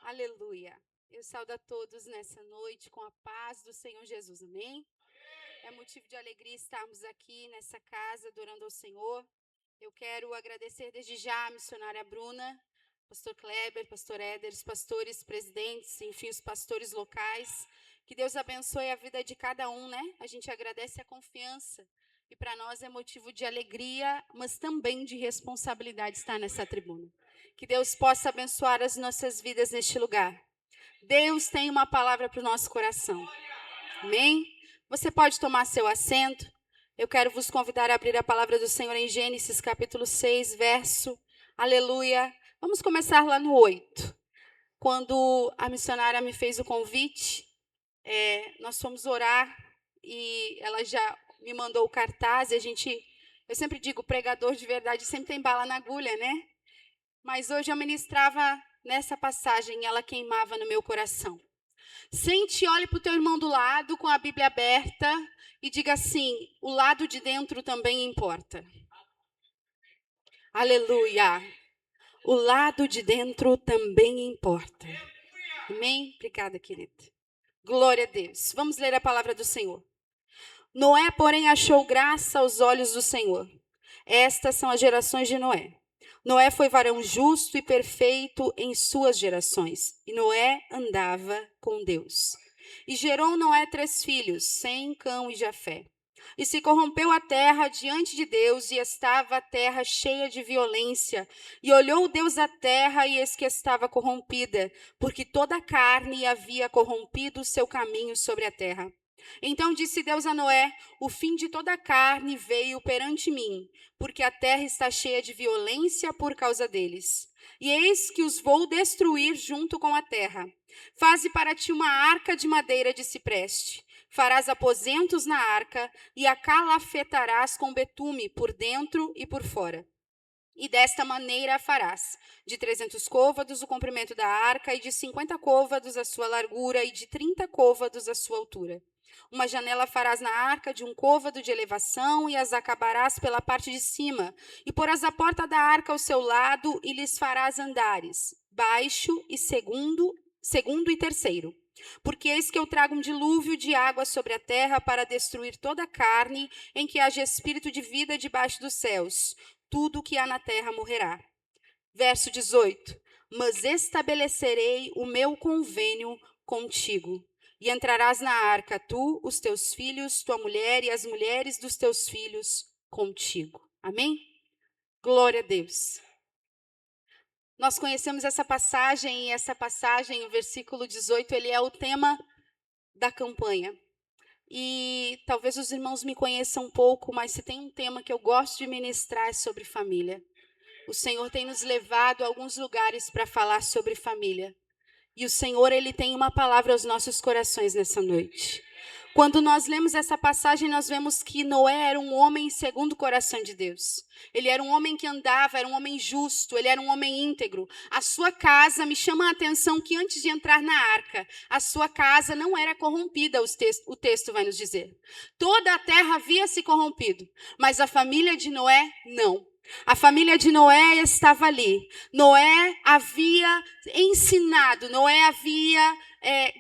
Aleluia. Eu saúdo a todos nessa noite com a paz do Senhor Jesus. Amém? É motivo de alegria estarmos aqui nessa casa adorando ao Senhor. Eu quero agradecer desde já a missionária Bruna, pastor Kleber, pastor Éder, os pastores presidentes, enfim, os pastores locais. Que Deus abençoe a vida de cada um, né? A gente agradece a confiança. E para nós é motivo de alegria, mas também de responsabilidade estar nessa tribuna. Que Deus possa abençoar as nossas vidas neste lugar. Deus tem uma palavra para o nosso coração. Amém? Você pode tomar seu assento. Eu quero vos convidar a abrir a palavra do Senhor em Gênesis, capítulo 6, verso, aleluia. Vamos começar lá no 8. Quando a missionária me fez o convite, nós fomos orar e ela já me mandou o cartaz. E eu sempre digo, pregador de verdade sempre tem bala na agulha, né? Mas hoje eu ministrava nessa passagem e ela queimava no meu coração. Sente e olhe para o teu irmão do lado com a Bíblia aberta e diga assim: o lado de dentro também importa. Aleluia. O lado de dentro também importa. Amém? Obrigada, querida. Glória a Deus. Vamos ler a palavra do Senhor. Noé, porém, achou graça aos olhos do Senhor. Estas são as gerações de Noé. Noé foi varão justo e perfeito em suas gerações, e Noé andava com Deus. E gerou Noé 3 filhos, Sem, Cão e Jafé. E se corrompeu a terra diante de Deus, e estava a terra cheia de violência. E olhou Deus a terra, e eis que estava corrompida, porque toda a carne havia corrompido o seu caminho sobre a terra. Então disse Deus a Noé: o fim de toda a carne veio perante mim, porque a terra está cheia de violência por causa deles. E eis que os vou destruir junto com a terra. Faze para ti uma arca de madeira de cipreste. Farás aposentos na arca e a calafetarás com betume por dentro e por fora. E desta maneira a farás: de 300 côvados o comprimento da arca, e de 50 côvados a sua largura, e de 30 côvados a sua altura. Uma janela farás na arca de 1 côvado de elevação, e as acabarás pela parte de cima. E porás a porta da arca ao seu lado, e lhes farás andares, baixo e segundo e terceiro. Porque eis que eu trago um dilúvio de água sobre a terra para destruir toda a carne, em que haja espírito de vida debaixo dos céus. Tudo o que há na terra morrerá. Verso 18. Mas estabelecerei o meu convênio contigo. E entrarás na arca, tu, os teus filhos, tua mulher e as mulheres dos teus filhos contigo. Amém? Glória a Deus. Nós conhecemos essa passagem, e essa passagem, o versículo 18, ele é o tema da campanha. E talvez os irmãos me conheçam um pouco, mas se tem um tema que eu gosto de ministrar é sobre família. O Senhor tem nos levado a alguns lugares para falar sobre família. E o Senhor, Ele tem uma palavra aos nossos corações nessa noite. Quando nós lemos essa passagem, nós vemos que Noé era um homem segundo o coração de Deus. Ele era um homem que andava, era um homem justo, ele era um homem íntegro. A sua casa, me chama a atenção que antes de entrar na arca, a sua casa não era corrompida, o texto vai nos dizer. Toda a terra havia se corrompido, mas a família de Noé, não. A família de Noé estava ali. Noé havia ensinado, Noé havia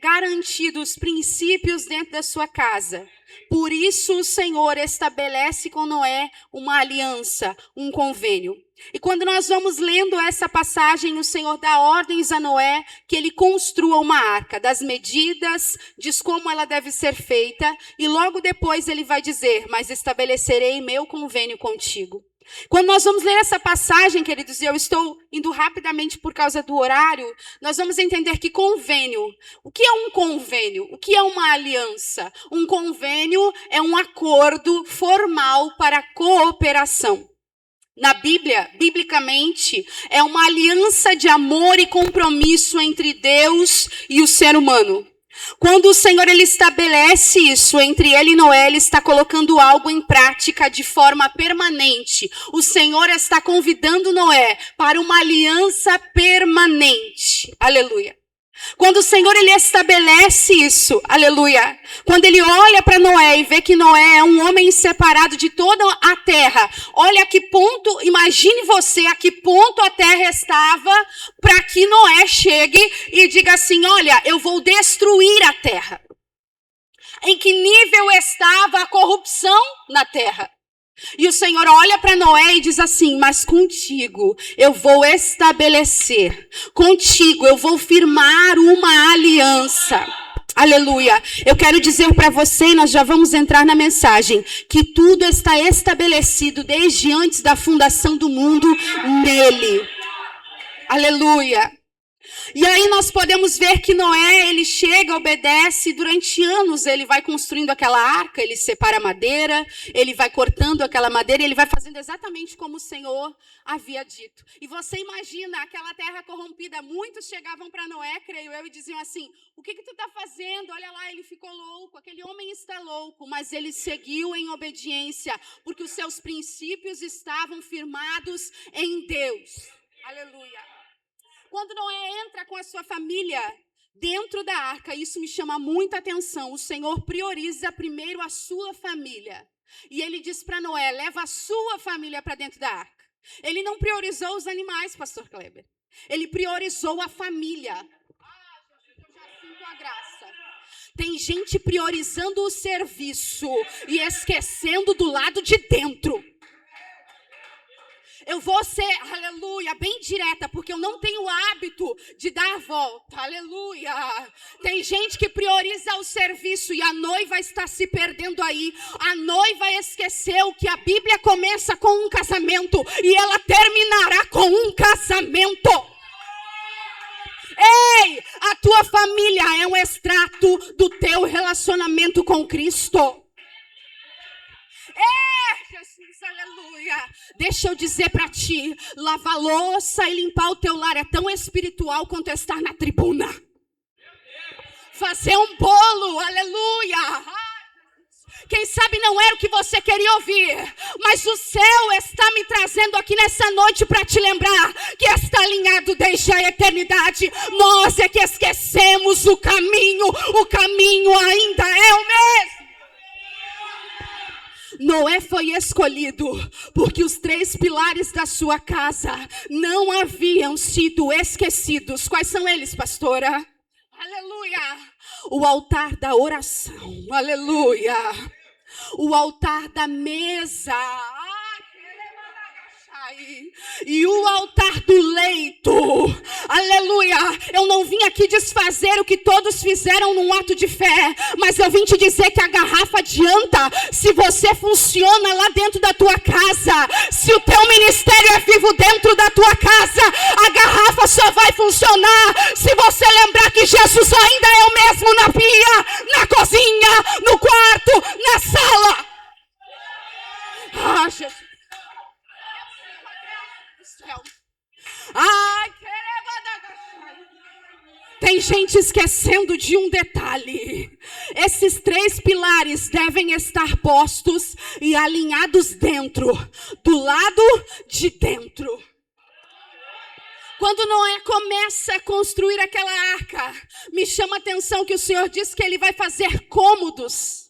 garantido os princípios dentro da sua casa. Por isso o Senhor estabelece com Noé uma aliança, um convênio. E quando nós vamos lendo essa passagem, o Senhor dá ordens a Noé que ele construa uma arca, das medidas, diz como ela deve ser feita, e logo depois ele vai dizer: mas estabelecerei meu convênio contigo. Quando nós vamos ler essa passagem, queridos, e eu estou indo rapidamente por causa do horário, nós vamos entender que convênio, o que é um convênio? O que é uma aliança? Um convênio é um acordo formal para cooperação. Na Bíblia, biblicamente, é uma aliança de amor e compromisso entre Deus e o ser humano. Quando o Senhor ele estabelece isso entre ele e Noé, ele está colocando algo em prática de forma permanente. O Senhor está convidando Noé para uma aliança permanente. Aleluia. Quando o Senhor, ele estabelece isso, aleluia. Quando ele olha para Noé e vê que Noé é um homem separado de toda a terra. Olha a que ponto, imagine você a que ponto a terra estava para que Noé chegue e diga assim, olha, eu vou destruir a terra. Em que nível estava a corrupção na terra? E o Senhor olha para Noé e diz assim, mas contigo eu vou estabelecer, contigo eu vou firmar uma aliança. Aleluia. Eu quero dizer para você, nós já vamos entrar na mensagem, que tudo está estabelecido desde antes da fundação do mundo nele. Aleluia. E aí nós podemos ver que Noé, ele chega, obedece, e durante anos ele vai construindo aquela arca, ele separa a madeira, ele vai cortando aquela madeira, e ele vai fazendo exatamente como o Senhor havia dito. E você imagina aquela terra corrompida, muitos chegavam para Noé, creio eu, e diziam assim, o que tu está fazendo? Olha lá, ele ficou louco, aquele homem está louco, mas ele seguiu em obediência, porque os seus princípios estavam firmados em Deus. Aleluia. Quando Noé entra com a sua família dentro da arca, isso me chama muita atenção. O Senhor prioriza primeiro a sua família. E ele diz para Noé, leva a sua família para dentro da arca. Ele não priorizou os animais, pastor Kleber. Ele priorizou a família. Eu já sinto a graça. Tem gente priorizando o serviço e esquecendo do lado de dentro. Eu vou ser, aleluia, bem direta, porque eu não tenho o hábito de dar a volta, aleluia. Tem gente que prioriza o serviço e a noiva está se perdendo aí. A noiva esqueceu que a Bíblia começa com um casamento e ela terminará com um casamento. Ei, a tua família é um extrato do teu relacionamento com Cristo. Jesus, aleluia. Deixa eu dizer para ti, lavar louça e limpar o teu lar é tão espiritual quanto estar na tribuna. Fazer um bolo, aleluia. Quem sabe não era o que você queria ouvir, mas o céu está me trazendo aqui nessa noite para te lembrar que está alinhado desde a eternidade. Nós é que esquecemos o caminho ainda é o mesmo. Noé foi escolhido porque os 3 pilares da sua casa não haviam sido esquecidos. Quais são eles, pastora? Aleluia! O altar da oração, aleluia! O altar da mesa, e o altar do leito, aleluia. Eu não vim aqui desfazer o que todos fizeram num ato de fé, mas eu vim te dizer que a garrafa adianta se você funciona lá dentro da tua casa. Se o teu ministério é vivo dentro da tua casa, a garrafa só vai funcionar se você lembrar que Jesus ainda é o mesmo na pia, na cozinha, no quarto, na sala. Ah, Jesus. Ai, tem gente esquecendo de um detalhe. Esses 3 pilares devem estar postos e alinhados dentro, do lado de dentro. Quando Noé começa a construir aquela arca, me chama a atenção que o Senhor diz que ele vai fazer cômodos.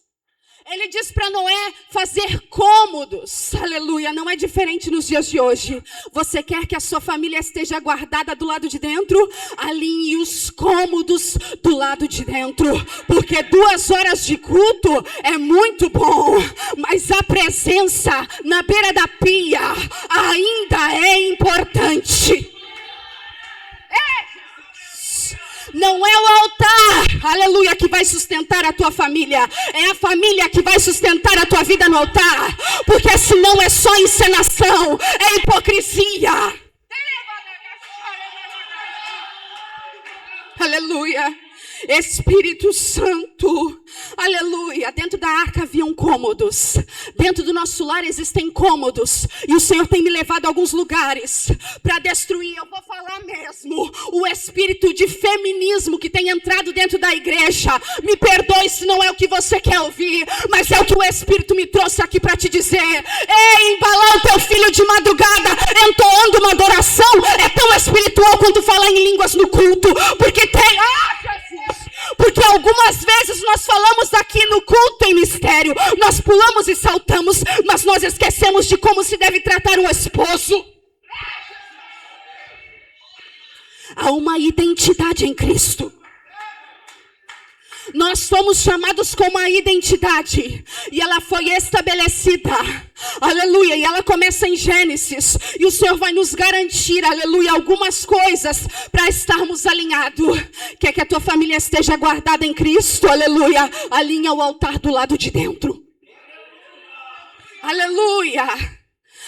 Ele diz para Noé fazer cômodos, aleluia, não é diferente nos dias de hoje. Você quer que a sua família esteja guardada do lado de dentro? Alinhe os cômodos do lado de dentro, porque 2 horas de culto é muito bom, mas a presença na beira da pia ainda é importante. Não é o altar, aleluia, que vai sustentar a tua família. É a família que vai sustentar a tua vida no altar. Porque senão é só encenação, é hipocrisia. Aleluia. Espírito Santo, aleluia. Dentro da arca haviam cômodos. Dentro do nosso lar existem cômodos. E o Senhor tem me levado a alguns lugares para destruir, eu vou falar mesmo, o espírito de feminismo que tem entrado dentro da igreja. Me perdoe se não é o que você quer ouvir, mas é o que o Espírito me trouxe aqui para te dizer. Ei, embalar o teu filho de madrugada, entoando uma adoração, é tão espiritual quanto falar em línguas no culto. Porque tem... Jesus! Porque algumas vezes nós falamos aqui no culto em mistério, nós pulamos e saltamos, mas nós esquecemos de como se deve tratar um esposo. Há uma identidade em Cristo. Nós fomos chamados com uma identidade e ela foi estabelecida, aleluia, e ela começa em Gênesis, e o Senhor vai nos garantir, aleluia, algumas coisas para estarmos alinhados. Quer que a tua família esteja guardada em Cristo, aleluia, alinha o altar do lado de dentro, aleluia.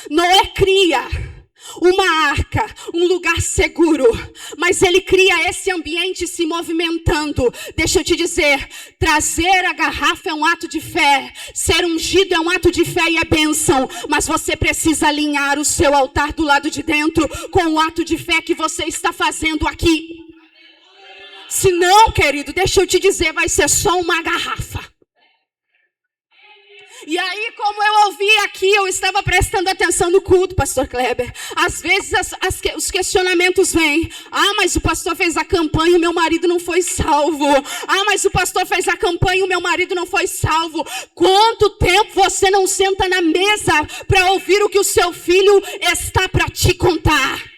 Noé cria uma arca, um lugar seguro, mas ele cria esse ambiente se movimentando. Deixa eu te dizer, trazer a garrafa é um ato de fé, ser ungido é um ato de fé e é bênção, mas você precisa alinhar o seu altar do lado de dentro com o ato de fé que você está fazendo aqui. Senão, querido, deixa eu te dizer, vai ser só uma garrafa. E aí, como eu ouvi aqui, eu estava prestando atenção no culto, pastor Kleber. Às vezes os questionamentos vêm. Ah, mas o pastor fez a campanha e o meu marido não foi salvo. Ah, mas o pastor fez a campanha e o meu marido não foi salvo. Quanto tempo você não senta na mesa para ouvir o que o seu filho está para te contar?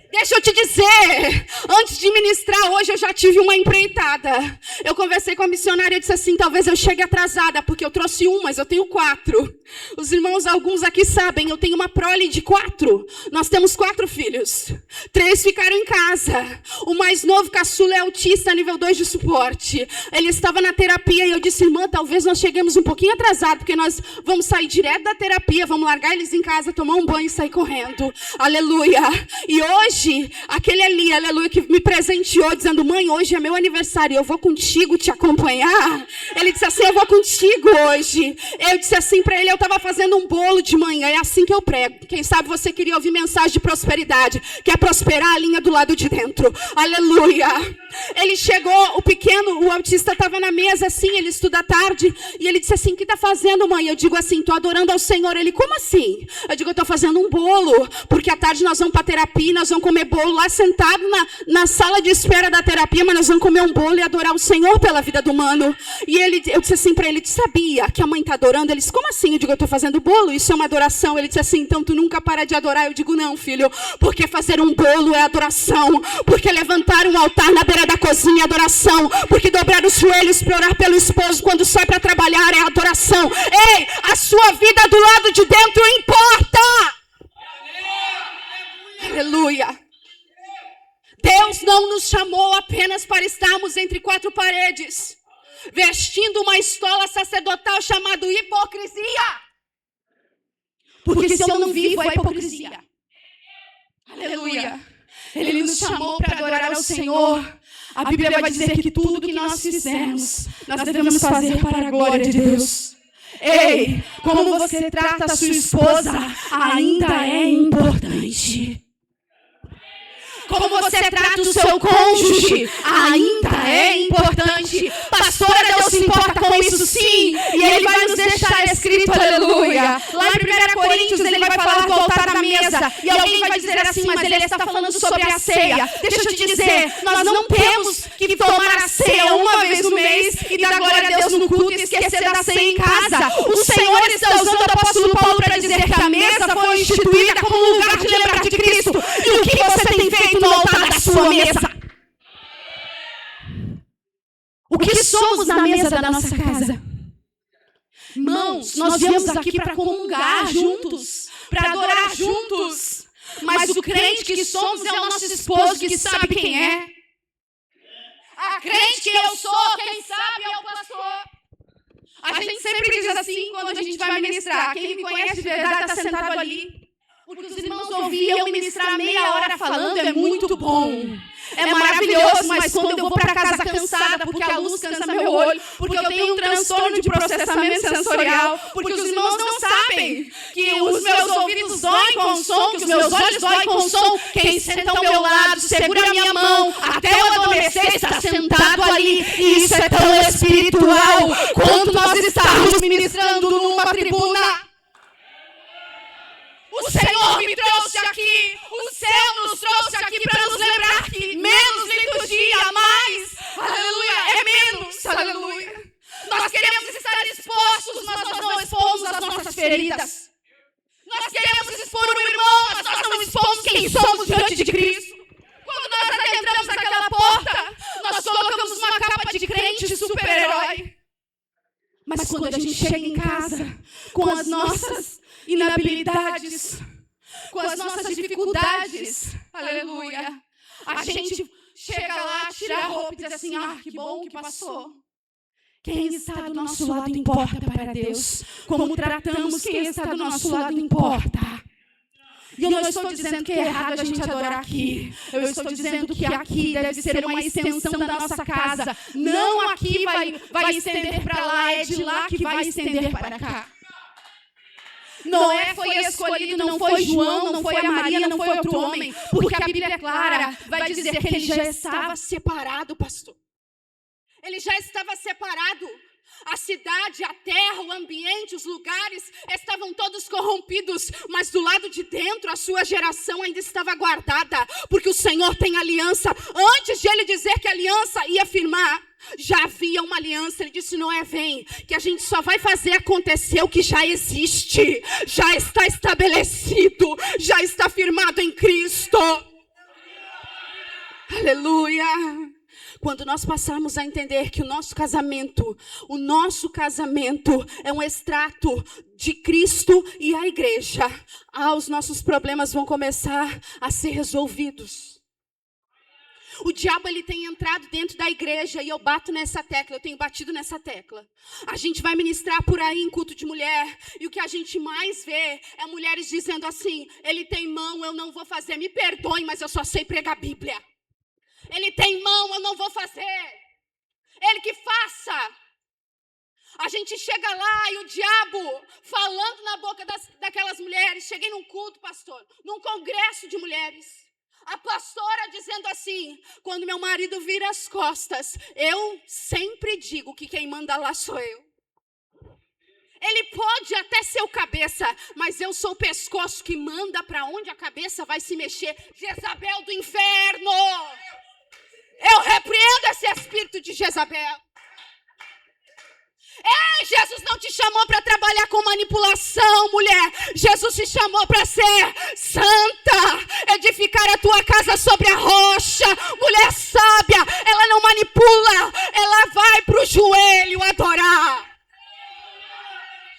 Deixa eu te dizer, antes de ministrar hoje eu já tive uma empreitada. Eu conversei com a missionária e disse assim, talvez eu chegue atrasada, porque eu trouxe um, mas eu tenho 4. Os irmãos, alguns aqui sabem, eu tenho uma prole de 4. Nós temos 4 filhos. 3 ficaram em casa. O mais novo, caçula, é autista, nível 2 de suporte. Ele estava na terapia e eu disse, irmã, talvez nós cheguemos um pouquinho atrasado, porque nós vamos sair direto da terapia, vamos largar eles em casa, tomar um banho e sair correndo. Aleluia. E hoje, aquele ali, aleluia, que me presenteou, dizendo, mãe, hoje é meu aniversário, eu vou contigo te acompanhar. Ele disse assim, eu vou contigo hoje. Eu disse assim para ele, eu estava fazendo um bolo de manhã, é assim que eu prego. Quem sabe você queria ouvir mensagem de prosperidade, quer prosperar, a linha do lado de dentro. Aleluia. Ele chegou, o pequeno, o autista estava na mesa assim, ele estuda à tarde, e ele disse assim, o que está fazendo, mãe? Eu digo assim, estou adorando ao Senhor. Ele, como assim? Eu digo, eu estou fazendo um bolo, porque à tarde nós vamos para a terapia, nós vamos comer bolo lá sentado na sala de espera da terapia, mas nós vamos comer um bolo e adorar o Senhor pela vida do mano. E eu disse assim para ele, tu sabia que a mãe está adorando? Ele disse, como assim? Eu digo, eu estou fazendo bolo, isso é uma adoração. Ele disse assim, então tu nunca para de adorar. Eu digo, não, filho, porque fazer um bolo é adoração, porque levantar um altar na beira da cozinha é adoração, porque dobrar os joelhos para orar pelo esposo quando sai para trabalhar é adoração. Ei, a sua vida do lado de dentro importa. Aleluia. Deus não nos chamou apenas para estarmos entre 4 paredes, vestindo uma estola sacerdotal chamada hipocrisia. Porque se eu não vivo a hipocrisia, aleluia, Ele nos chamou para adorar ao Senhor. A Bíblia vai dizer que tudo que nós fizermos, nós devemos fazer para a glória de Deus. Ei, como você trata a sua esposa ainda é importante. Como você trata o seu cônjuge ainda é importante. Pastora, Deus se importa com isso sim. E Ele vai nos deixar escrito, aleluia. Lá em 1 Coríntios Ele vai falar do altar na mesa. E alguém vai dizer assim, mas Ele está falando sobre a ceia. Deixa eu te dizer, nós não temos que tomar a ceia uma vez no mês e dar glória a Deus no culto e esquecer da ceia em casa. O Senhor está usando o apóstolo Paulo para dizer que a mesa foi instituída como um lugar de lembrar de Cristo. E o que você tem feito no altar da sua mesa? O que somos na mesa da nossa casa? Irmãos, nós viemos aqui para comungar juntos, para adorar juntos. Mas o crente que somos é o nosso esposo que sabe quem é. A crente que eu sou, quem sabe é o pastor. A gente sempre diz assim quando a gente vai ministrar. Quem me conhece de verdade está sentado ali. Porque os irmãos ouviam ministrar meia hora falando, é muito bom. é maravilhoso, mas quando eu vou para casa cansada, porque a luz cansa meu olho, porque eu tenho um transtorno de processamento sensorial, porque os irmãos não sabem que os meus ouvidos doem com o som, que os meus olhos doem com o som. Quem senta ao meu lado, segura a minha mão, até eu adormecer, está sentado ali. E isso é tão espiritual quanto nós estarmos ministrando numa tribuna. O Senhor me trouxe aqui, o céu nos trouxe aqui para nos lembrar que menos liturgia, mais, aleluia, é menos, aleluia. Nós queremos estar expostos, mas nós não expomos as nossas feridas. Nós queremos expor o irmão, mas nós não expomos quem somos diante de Cristo. Quando nós adentramos aquela porta, nós colocamos uma capa de crente super-herói. Mas quando a gente chega em casa, com as nossas inabilidades, com as nossas dificuldades, aleluia, a gente chega lá, tira a roupa e diz assim, que bom que passou. Quem está do nosso lado importa para Deus. Como tratamos quem está do nosso lado importa. E eu não estou dizendo que é errado a gente adorar aqui. Eu estou dizendo que aqui deve ser uma extensão da nossa casa. Não aqui vai estender para lá, é de lá que vai estender para cá. Noé foi escolhido, não foi João, não foi a Maria, não foi outro homem. Porque a Bíblia é clara, vai dizer que ele já estava separado, pastor. Ele já estava separado. A cidade, a terra, o ambiente, os lugares estavam todos corrompidos, mas do lado de dentro a sua geração ainda estava guardada, porque o Senhor tem aliança. Antes de ele dizer que a aliança ia firmar, já havia uma aliança. Ele disse, Noé, vem, que a gente só vai fazer acontecer o que já existe, já está estabelecido, já está firmado em Cristo. Aleluia. Quando nós passarmos a entender que o nosso casamento é um extrato de Cristo e a igreja, os nossos problemas vão começar a ser resolvidos. O diabo, ele tem entrado dentro da igreja e eu bato nessa tecla, eu tenho batido nessa tecla. A gente vai ministrar por aí em culto de mulher e o que a gente mais vê é mulheres dizendo assim, ele tem mão, eu não vou fazer, me perdoem, mas eu só sei pregar a Bíblia. Ele tem mão, eu não vou fazer. Ele que faça. A gente chega lá e o diabo falando na boca daquelas mulheres. Cheguei num culto, pastor, num congresso de mulheres. A pastora dizendo assim, quando meu marido vira as costas, eu sempre digo que quem manda lá sou eu. Ele pode até ser o cabeça, mas eu sou o pescoço que manda para onde a cabeça vai se mexer. Jezabel do inferno. Eu repreendo esse espírito de Jezabel. Ei, Jesus não te chamou para trabalhar com manipulação, mulher. Jesus te chamou para ser santa, edificar a tua casa sobre a rocha. Mulher sábia, ela não manipula, ela vai para o joelho adorar.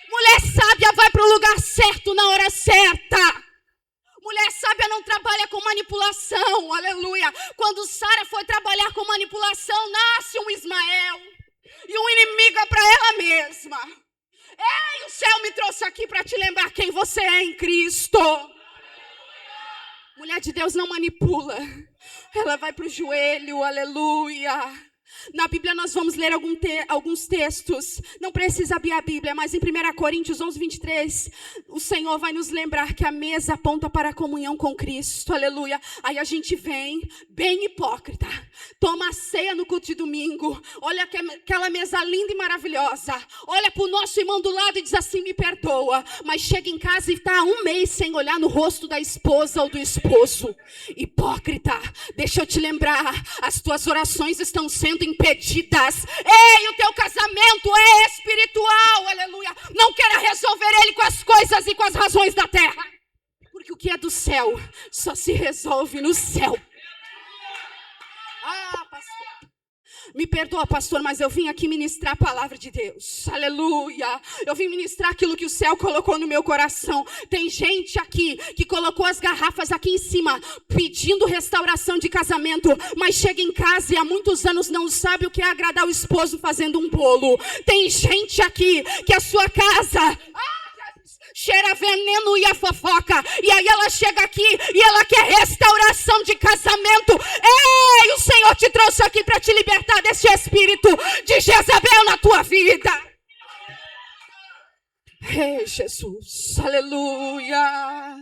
Mulher sábia vai para o lugar certo na hora certa. Mulher sábia não trabalha com manipulação, aleluia. Quando Sara foi trabalhar com manipulação, nasce um Ismael. E um inimigo é para ela mesma. Ei, o céu me trouxe aqui para te lembrar quem você é em Cristo. Mulher de Deus não manipula. Ela vai para o joelho, aleluia. Na Bíblia nós vamos ler alguns textos. Não precisa abrir a Bíblia, mas em 1 Coríntios 11, 23, o Senhor vai nos lembrar que a mesa aponta para a comunhão com Cristo, aleluia. Aí a gente vem, bem hipócrita, toma a ceia no culto de domingo, olha aquela mesa linda e maravilhosa, olha para o nosso irmão do lado e diz assim, me perdoa, mas chega em casa e está há um mês sem olhar no rosto da esposa ou do esposo. Hipócrita, deixa eu te lembrar, as tuas orações estão sendo impedidas. Ei, o teu casamento é espiritual, aleluia. Não queira resolver ele com as coisas e com as razões da terra, porque o que é do céu só se resolve no céu. Pastor, me perdoa, pastor, mas eu vim aqui ministrar a palavra de Deus, aleluia. Eu vim ministrar aquilo que o céu colocou no meu coração. Tem gente aqui que colocou as garrafas aqui em cima, pedindo restauração de casamento, mas chega em casa e há muitos anos não sabe o que é agradar o esposo fazendo um bolo. Tem gente aqui que a sua casa cheira veneno e a fofoca, e aí ela chega aqui e ela quer restauração de casamento. Ei, o isso aqui para te libertar desse espírito de Jezabel na tua vida. Ei, Jesus, aleluia.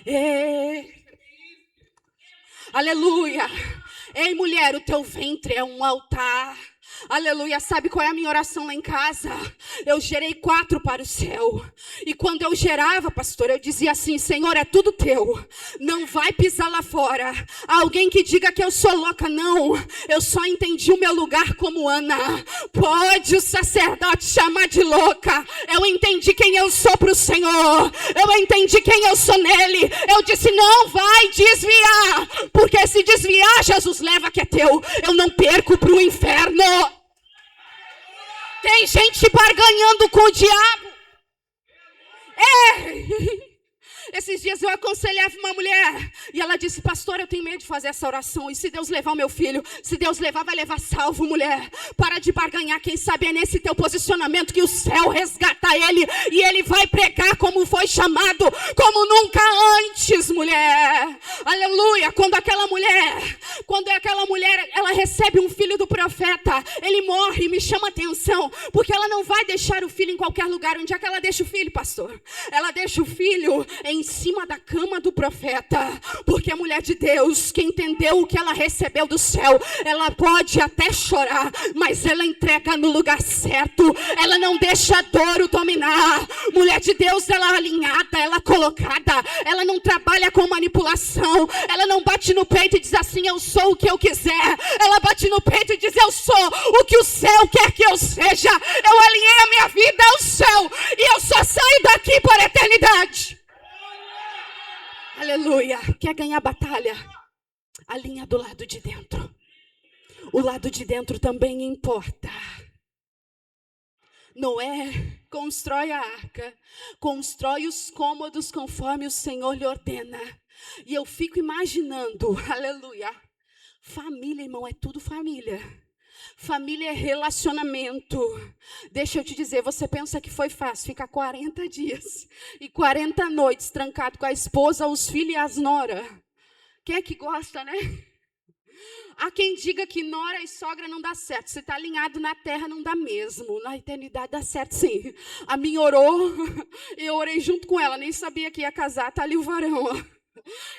Ei. Aleluia. Ei, mulher, o teu ventre é um altar. Aleluia, sabe qual é a minha oração lá em casa? Eu gerei 4 para o céu. E quando eu gerava, pastor, eu dizia assim: Senhor, é tudo teu, não vai pisar lá fora. Alguém que diga que eu sou louca, não. Eu só entendi o meu lugar como Ana. Pode o sacerdote chamar de louca, eu entendi quem eu sou para o Senhor. Eu entendi quem eu sou nele. Eu disse: não vai desviar, porque se desviar, Jesus leva que é teu. Eu não perco para o inferno. Tem gente barganhando com o diabo. Esses dias eu aconselhava uma mulher e ela disse: pastor, eu tenho medo de fazer essa oração. E se Deus levar o meu filho? Se Deus levar, vai levar salvo, mulher. Para de barganhar. Quem sabe é nesse teu posicionamento que o céu resgata ele. E ele vai pregar como foi chamado, como nunca antes, mulher. Aleluia. Quando aquela mulher, ela recebe um filho do profeta, ele morre. Me chama a atenção, porque ela não vai deixar o filho em qualquer lugar. Onde é que ela deixa o filho, pastor? Ela deixa o filho em cima da cama do profeta, porque a mulher de Deus, que entendeu o que ela recebeu do céu, ela pode até chorar, mas ela entrega no lugar certo. Ela não deixa a dor o dominar. Mulher de Deus, ela é alinhada, ela é colocada, ela não trabalha com manipulação. Ela não bate no peito e diz assim: eu sou o que eu quiser. Ela bate no peito e diz: eu sou o que o céu quer que eu seja. Eu alinhei a minha vida ao céu e eu só saio daqui para a eternidade. Aleluia. Quer ganhar batalha? Alinha do lado de dentro. O lado de dentro também importa. Noé constrói a arca, constrói os cômodos conforme o Senhor lhe ordena. E eu fico imaginando, aleluia, família, irmão, é tudo família. Família é relacionamento. Deixa eu te dizer, você pensa que foi fácil ficar 40 dias e 40 noites trancado com a esposa, os filhos e as noras? Quem é que gosta, né? Há quem diga que nora e sogra não dá certo. Se está alinhado na terra, não dá mesmo. Na eternidade dá certo, sim. A minha orou, eu orei junto com ela. Nem sabia que ia casar, está ali o varão, ó.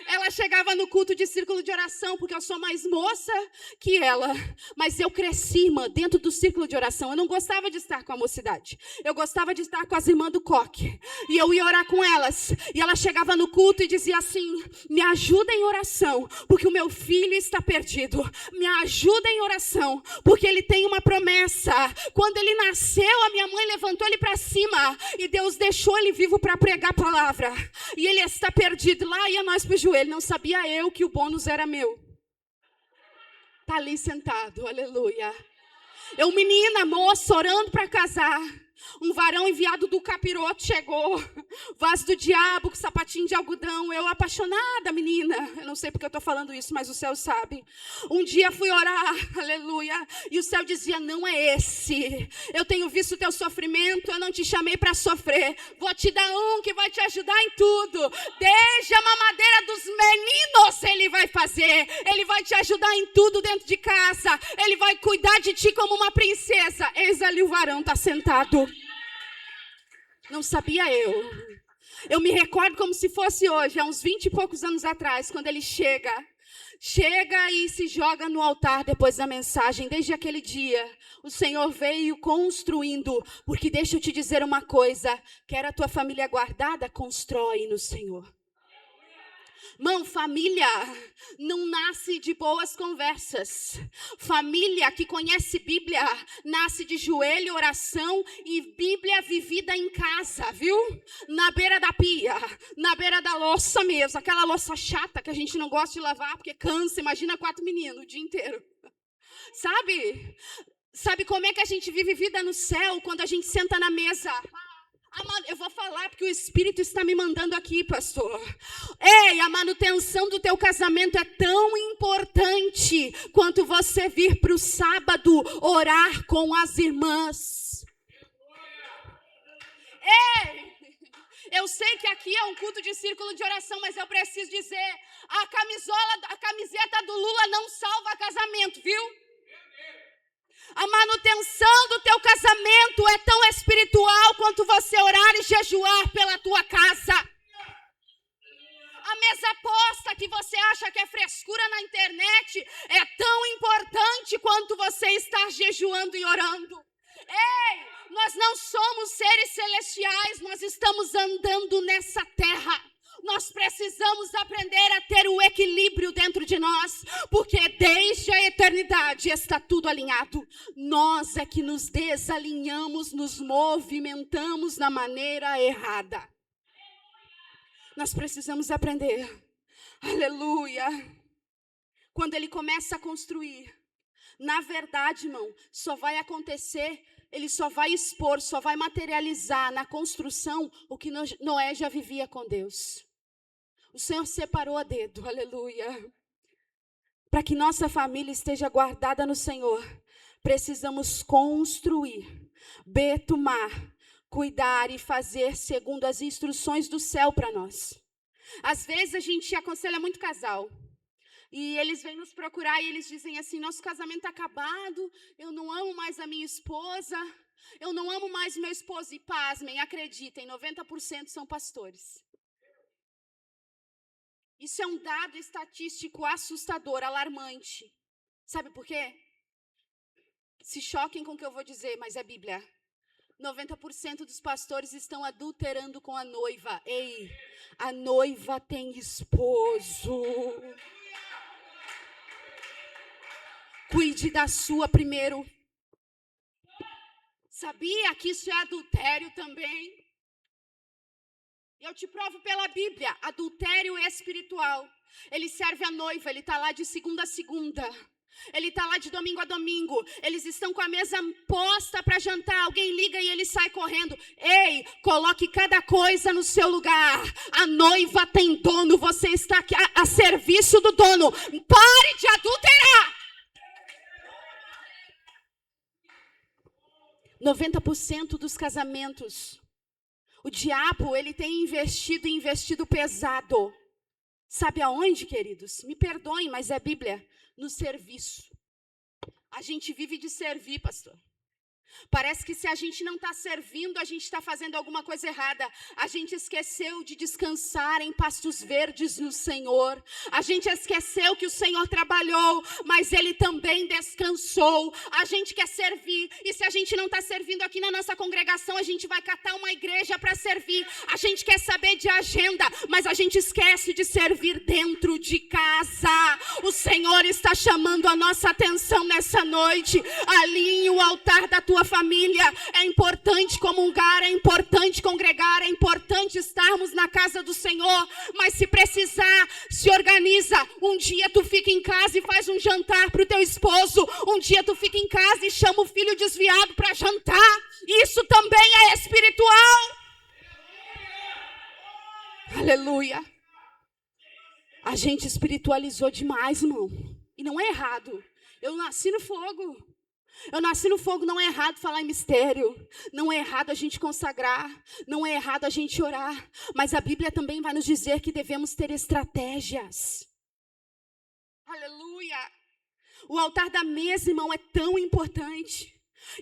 Ela chegava no culto de círculo de oração, porque eu sou mais moça que ela. Mas eu cresci, irmã, dentro do círculo de oração. Eu não gostava de estar com a mocidade. Eu gostava de estar com as irmãs do coque. E eu ia orar com elas. E ela chegava no culto e dizia assim: me ajuda em oração, porque o meu filho está perdido. Me ajuda em oração, porque ele tem uma promessa. Quando ele nasceu, a minha mãe levantou ele para cima. E Deus deixou ele vivo para pregar a palavra. E ele está perdido. Lá ia nós para o joelho, não sabia eu que o bônus era meu. Está ali sentado, aleluia. Eu, menina, moça, orando para casar. Um varão enviado do capiroto chegou, vaso do diabo, com sapatinho de algodão. Eu apaixonada, menina. Eu não sei porque eu estou falando isso, mas o céu sabe. Um dia fui orar, aleluia, e o céu dizia: não é esse. Eu tenho visto o teu sofrimento, eu não te chamei para sofrer. Vou te dar um que vai te ajudar em tudo. Desde a mamadeira dos meninos ele vai fazer. Ele vai te ajudar em tudo dentro de casa. Ele vai cuidar de ti como uma princesa. Eis ali o varão, está sentado. Não sabia eu. Eu me recordo como se fosse hoje, há uns 20 e poucos anos atrás, quando ele chega e se joga no altar depois da mensagem. Desde aquele dia, o Senhor veio construindo, porque deixa eu te dizer uma coisa: quer a tua família guardada, constrói no Senhor. Irmão, família não nasce de boas conversas. Família que conhece Bíblia nasce de joelho, oração e Bíblia vivida em casa, viu? Na beira da pia, na beira da louça mesmo. Aquela louça chata que a gente não gosta de lavar porque cansa. Imagina 4 meninos o dia inteiro. Sabe como é que a gente vive vida no céu quando a gente senta na mesa? Eu vou falar porque o Espírito está me mandando aqui, pastor. Ei, a manutenção do teu casamento é tão importante quanto você vir para o sábado orar com as irmãs. Ei, eu sei que aqui é um culto de círculo de oração, mas eu preciso dizer: a camiseta do Lula não salva casamento, viu? manutenção do teu casamento é tão espiritual quanto você orar e jejuar pela tua casa. A mesa posta que você acha que é frescura na internet é tão importante quanto você estar jejuando e orando. Ei, nós não somos seres celestiais, nós estamos andando nessa terra. Nós precisamos aprender a ter o equilíbrio dentro de nós, porque desde a eternidade está tudo alinhado. Nós é que nos desalinhamos, nos movimentamos da maneira errada. Nós precisamos aprender. Aleluia. Quando ele começa a construir, na verdade, irmão, só vai acontecer, ele só vai expor, só vai materializar na construção o que Noé já vivia com Deus. O Senhor separou a dedo, aleluia. Para que nossa família esteja guardada no Senhor, precisamos construir, betumar, cuidar e fazer segundo as instruções do céu para nós. Às vezes a gente aconselha muito casal. E eles vêm nos procurar e eles dizem assim, nosso casamento está acabado, eu não amo mais a minha esposa, eu não amo mais meu esposo. E pasmem, acreditem, 90% são pastores. Isso é um dado estatístico assustador, alarmante. Sabe por quê? Se choquem com o que eu vou dizer, mas é Bíblia. 90% dos pastores estão adulterando com a noiva. Ei, a noiva tem esposo. Cuide da sua primeiro. Sabia que isso é adultério também? Eu te provo pela Bíblia, adultério espiritual. Ele serve a noiva, ele está lá de segunda a segunda. Ele está lá de domingo a domingo. Eles estão com a mesa posta para jantar. Alguém liga e ele sai correndo. Ei, coloque cada coisa no seu lugar. A noiva tem dono, você está aqui a serviço do dono. Pare de adulterar. 90% dos casamentos, o diabo, ele tem investido pesado. Sabe aonde, queridos? Me perdoem, mas é Bíblia. No serviço. A gente vive de servir, pastor. Parece que se a gente não está servindo, a gente está fazendo alguma coisa errada. A gente esqueceu de descansar em pastos verdes no Senhor. A gente esqueceu que o Senhor trabalhou, mas Ele também descansou. A gente quer servir. E se a gente não está servindo aqui na nossa congregação, a gente vai catar uma igreja para servir. A gente quer saber de agenda, mas a gente esquece de servir dentro de casa. O Senhor está chamando a nossa atenção nessa noite. Alinhe o altar da tua família. É importante comungar, é importante congregar, é importante estarmos na casa do Senhor, mas se precisar, se organiza. Um dia tu fica em casa e faz um jantar para o teu esposo, um dia tu fica em casa e chama o filho desviado para jantar. Isso também é espiritual. Aleluia. A gente espiritualizou demais, irmão, e não é errado. Eu nasci no fogo. Eu nasci no fogo, não é errado falar em mistério, não é errado a gente consagrar, não é errado a gente orar, mas a Bíblia também vai nos dizer que devemos ter estratégias. Aleluia! O altar da mesa, irmão, é tão importante.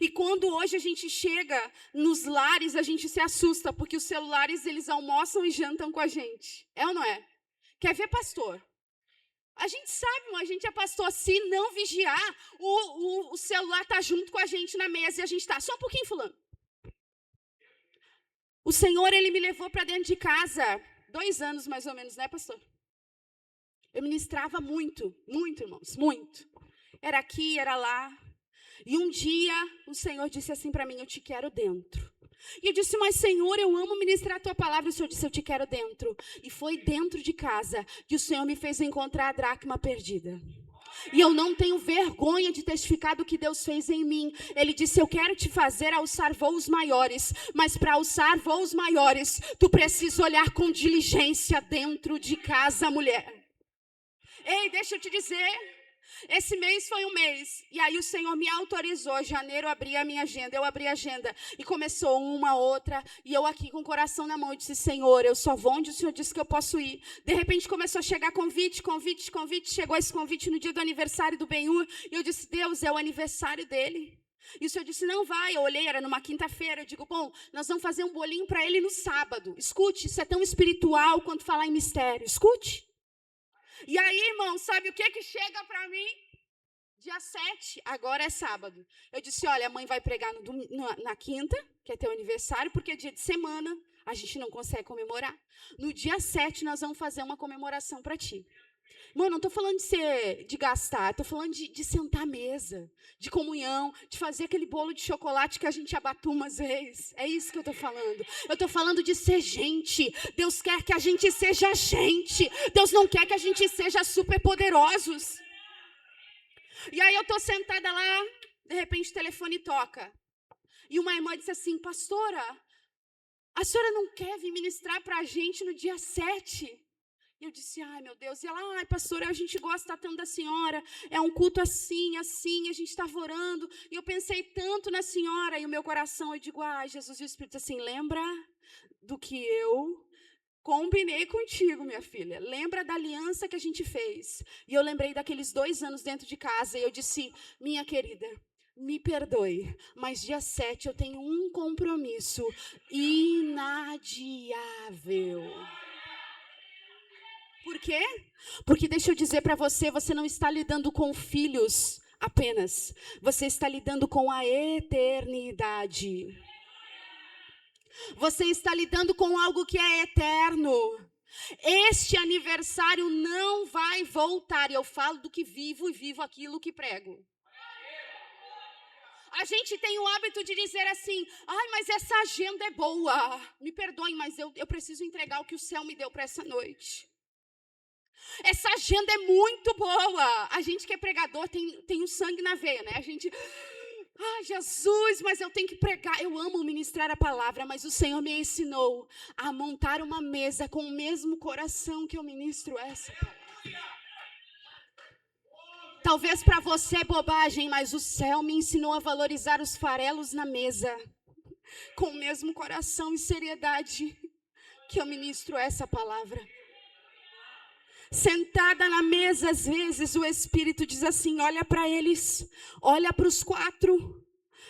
E quando hoje a gente chega nos lares, a gente se assusta, porque os celulares, eles almoçam e jantam com a gente. É ou não é? Quer ver, pastor? A gente sabe, a gente é pastor, se não vigiar, o celular está junto com a gente na mesa e a gente está, só um pouquinho, fulano. O Senhor, Ele me levou para dentro de casa, 2 anos mais ou menos, né, pastor? Eu ministrava muito, muito, irmãos, muito. Era aqui, era lá. E um dia, o Senhor disse assim para mim, eu te quero dentro. E eu disse, mas Senhor, eu amo ministrar a tua palavra. E o Senhor disse, eu te quero dentro. E foi dentro de casa que o Senhor me fez encontrar a dracma perdida. E eu não tenho vergonha de testificar do que Deus fez em mim. Ele disse, eu quero te fazer alçar voos maiores. Mas para alçar voos maiores, tu precisa olhar com diligência dentro de casa, mulher. Ei, deixa eu te dizer. Esse mês foi um mês, e aí o Senhor me autorizou, janeiro eu abri a minha agenda, eu abri a agenda, e começou uma, outra, e eu aqui com o coração na mão, eu disse, Senhor, eu só vou onde o Senhor disse que eu posso ir. De repente começou a chegar convite, chegou esse convite no dia do aniversário do Benhur, e eu disse, Deus, é o aniversário dele. E o senhor disse, não vai. Eu olhei, era numa quinta-feira. Eu digo, bom, nós vamos fazer um bolinho para ele no sábado. Escute, isso é tão espiritual quanto falar em mistério. Escute. E aí, irmão, sabe o que chega para mim? Dia 7, agora é sábado. Eu disse, olha, a mãe vai pregar na quinta, que é teu aniversário, porque é dia de semana, a gente não consegue comemorar. No dia 7, nós vamos fazer uma comemoração para ti. Irmão, não estou falando de gastar, estou falando de sentar à mesa, de comunhão, de fazer aquele bolo de chocolate que a gente abatuma às vezes. É isso que eu estou falando. Eu estou falando de ser gente. Deus quer que a gente seja gente. Deus não quer que a gente seja super poderosos. E aí eu estou sentada lá, de repente o telefone toca. E uma irmã disse assim, pastora, a senhora não quer vir ministrar para a gente no dia 7? E eu disse, ai meu Deus. E ela, ai pastora, a gente gosta tanto da senhora, é um culto assim, assim, a gente estava orando. E eu pensei tanto na senhora, e o meu coração, eu digo, ai Jesus, e o Espírito assim, lembra do que eu combinei contigo, minha filha. Lembra da aliança que a gente fez. E eu lembrei daqueles 2 anos dentro de casa. E eu disse, minha querida, me perdoe, mas dia 7 eu tenho um compromisso inadiável. Por quê? Porque deixa eu dizer para você, você não está lidando com filhos apenas. Você está lidando com a eternidade. Você está lidando com algo que é eterno. Este aniversário não vai voltar. E eu falo do que vivo e vivo aquilo que prego. A gente tem o hábito de dizer assim, ai, mas essa agenda é boa. Me perdoem, mas eu preciso entregar o que o céu me deu para essa noite. Essa agenda é muito boa. A gente que é pregador tem o sangue na veia, né? A gente... Ah, Jesus, mas eu tenho que pregar. Eu amo ministrar a palavra, mas o Senhor me ensinou a montar uma mesa com o mesmo coração que eu ministro essa palavra. Talvez para você é bobagem, mas o céu me ensinou a valorizar os farelos na mesa com o mesmo coração e seriedade que eu ministro essa palavra. Sentada na mesa, às vezes, o Espírito diz assim, olha para eles, olha para os 4.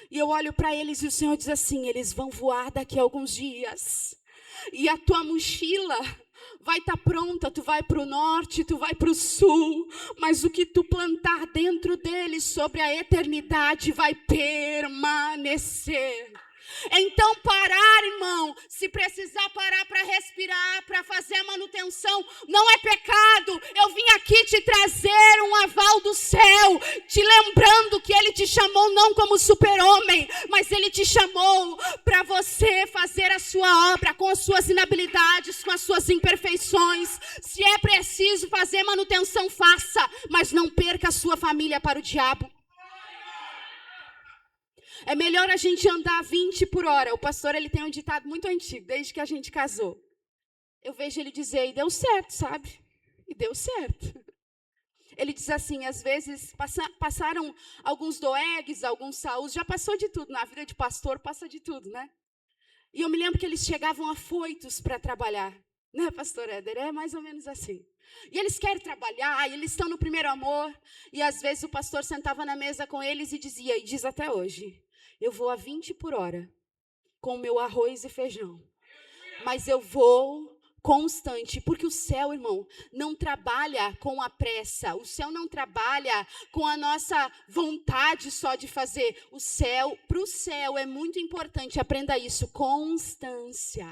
E eu olho para eles e o Senhor diz assim, eles vão voar daqui a alguns dias. E a tua mochila vai estar pronta, tu vai para o norte, tu vai para o sul. Mas o que tu plantar dentro deles sobre a eternidade vai permanecer. Então parar, irmão, se precisar parar para respirar, para fazer a manutenção, não é pecado. Eu vim aqui te trazer um aval do céu, te lembrando que Ele te chamou não como super-homem, mas Ele te chamou para você fazer a sua obra com as suas inabilidades, com as suas imperfeições. Se é preciso fazer manutenção, faça, mas não perca a sua família para o diabo. É melhor a gente andar 20 por hora. O pastor, ele tem um ditado muito antigo, desde que a gente casou. Eu vejo ele dizer, e deu certo, sabe? E deu certo. Ele diz assim, às vezes, passaram alguns Doegues, alguns Saús, já passou de tudo. Na vida de pastor, passa de tudo, né? E eu me lembro que eles chegavam afoitos para trabalhar. Né, pastor Éder? É mais ou menos assim. E eles querem trabalhar, e eles estão no primeiro amor. E às vezes o pastor sentava na mesa com eles e dizia, e diz até hoje, eu vou a 20 por hora com o meu arroz e feijão. Mas eu vou constante, porque o céu, irmão, não trabalha com a pressa. O céu não trabalha com a nossa vontade só de fazer. O céu, para o céu é muito importante, aprenda isso, constância.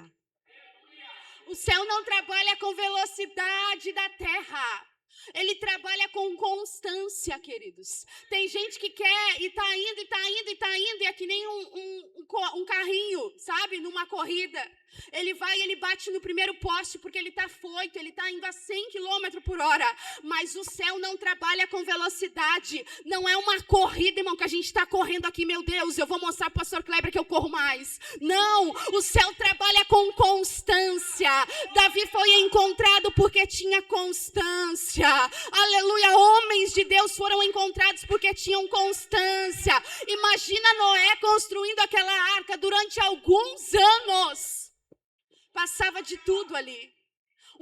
O céu não trabalha com velocidade da terra. Ele trabalha com constância, queridos. Tem gente que quer e está indo, e está indo, e está indo, e é que nem um carrinho, sabe? Numa corrida. Ele vai e ele bate no primeiro poste porque ele está foito, ele está indo a 100 km por hora. Mas o céu não trabalha com velocidade. Não é uma corrida, irmão, que a gente está correndo aqui, meu Deus, eu vou mostrar para o pastor Kleber que eu corro mais. Não, o céu trabalha com constância. Davi foi encontrado porque tinha constância. Aleluia, homens de Deus foram encontrados porque tinham constância. Imagina Noé construindo aquela arca durante alguns anos. Passava de tudo ali.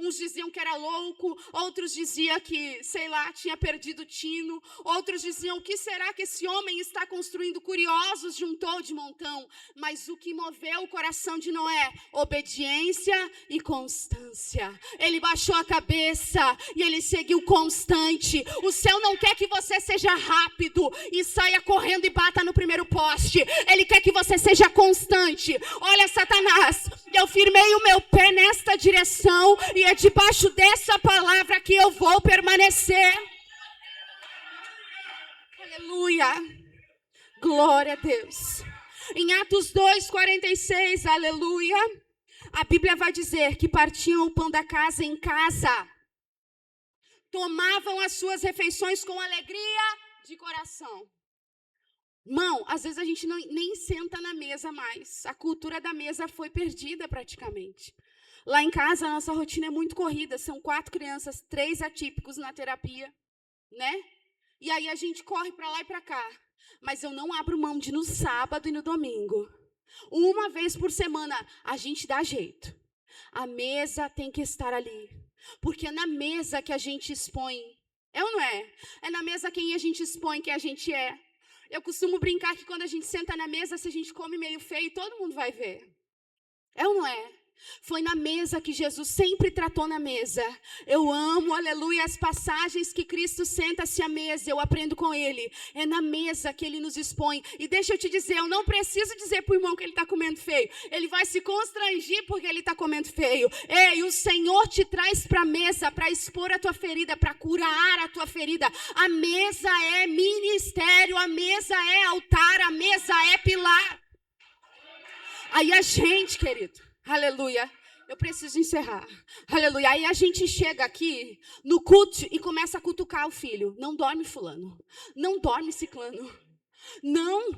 Uns diziam que era louco, outros diziam que, sei lá, tinha perdido o tino. Outros diziam, o que será que esse homem está construindo? Curiosos juntou de montão. Mas o que moveu o coração de Noé? Obediência e constância. Ele baixou a cabeça e ele seguiu constante. O céu não quer que você seja rápido e saia correndo e bata no primeiro poste. Ele quer que você seja constante. Olha, Satanás, eu firmei o meu pé nesta direção e é debaixo dessa palavra que eu vou permanecer. Aleluia. Glória a Deus. Em Atos 2:46, aleluia, a Bíblia vai dizer que partiam o pão da casa em casa, tomavam as suas refeições com alegria de coração. Irmão, às vezes a gente nem senta na mesa mais. A cultura da mesa foi perdida praticamente. Lá em casa, a nossa rotina é muito corrida. São 4 crianças, 3 atípicos na terapia, né? E aí a gente corre para lá e para cá. Mas eu não abro mão de no sábado e no domingo. Uma vez por semana, a gente dá jeito. A mesa tem que estar ali. Porque é na mesa que a gente expõe. É ou não é? É na mesa quem a gente expõe quem a gente é. Eu costumo brincar que quando a gente senta na mesa, se a gente come meio feio, todo mundo vai ver. É ou não é? Foi na mesa que Jesus sempre tratou na mesa. Eu amo, aleluia, as passagens que Cristo senta-se à mesa, eu aprendo com Ele. É na mesa que Ele nos expõe. E deixa eu te dizer, eu não preciso dizer para o irmão que ele está comendo feio. Ele vai se constrangir porque ele está comendo feio. Ei, o Senhor te traz para a mesa para expor a tua ferida, para curar a tua ferida. A mesa é ministério, a mesa é altar, a mesa é pilar. Aí a gente, querido, aleluia, eu preciso encerrar. Aleluia, aí a gente chega aqui no culto e começa a cutucar o filho. Não dorme fulano, não dorme ciclano, não.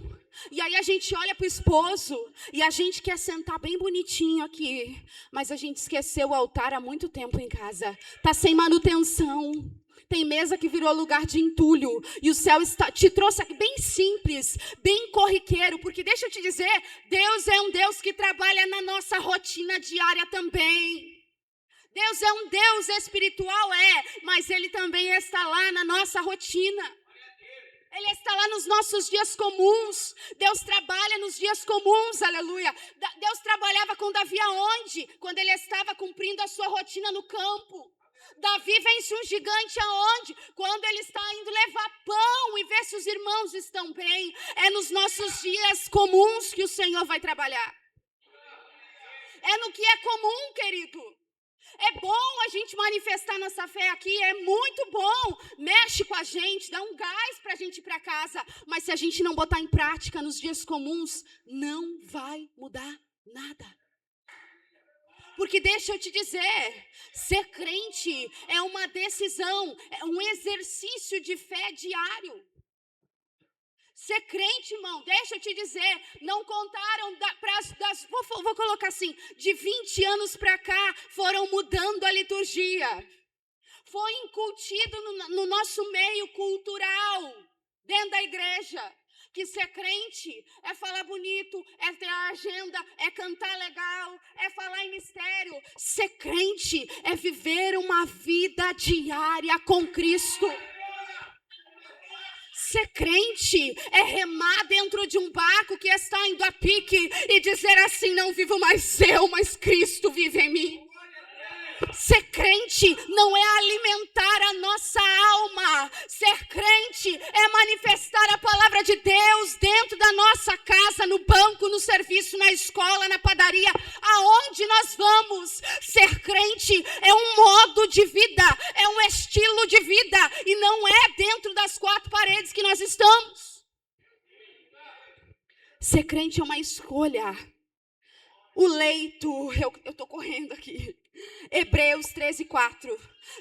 E aí a gente olha para o esposo e a gente quer sentar bem bonitinho aqui. Mas a gente esqueceu o altar há muito tempo em casa. Está sem manutenção. Tem mesa que virou lugar de entulho. E o céu te trouxe aqui bem simples, bem corriqueiro. Porque deixa eu te dizer, Deus é um Deus que trabalha na nossa rotina diária também. Deus é um Deus espiritual, mas Ele também está lá na nossa rotina. Ele está lá nos nossos dias comuns. Deus trabalha nos dias comuns, aleluia. Deus trabalhava com Davi aonde? Quando ele estava cumprindo a sua rotina no campo. Davi vence um gigante aonde? Quando ele está indo levar pão e ver se os irmãos estão bem. É nos nossos dias comuns que o Senhor vai trabalhar. É no que é comum, querido. É bom a gente manifestar nossa fé aqui, é muito bom. Mexe com a gente, dá um gás para a gente ir para casa. Mas se a gente não botar em prática nos dias comuns, não vai mudar nada. Porque deixa eu te dizer, ser crente é uma decisão, é um exercício de fé diário. Ser crente, irmão, deixa eu te dizer, não contaram, vou colocar assim, de 20 anos para cá, foram mudando a liturgia. Foi incutido no nosso meio cultural, dentro da igreja. Que ser crente é falar bonito, é ter a agenda, é cantar legal, é falar em mistério. Ser crente é viver uma vida diária com Cristo. Ser crente é remar dentro de um barco que está indo a pique e dizer assim, não vivo mais eu, mas Cristo vive em mim. Ser crente não é alimentar a nossa alma. Ser crente é manifestar a palavra de Deus dentro da nossa casa, no banco, no serviço, na escola, na padaria, aonde nós vamos. Ser crente é um modo de vida, é um estilo de vida e não é dentro das 4 paredes que nós estamos. Ser crente é uma escolha. O leito, eu estou correndo aqui. Hebreus 13:4.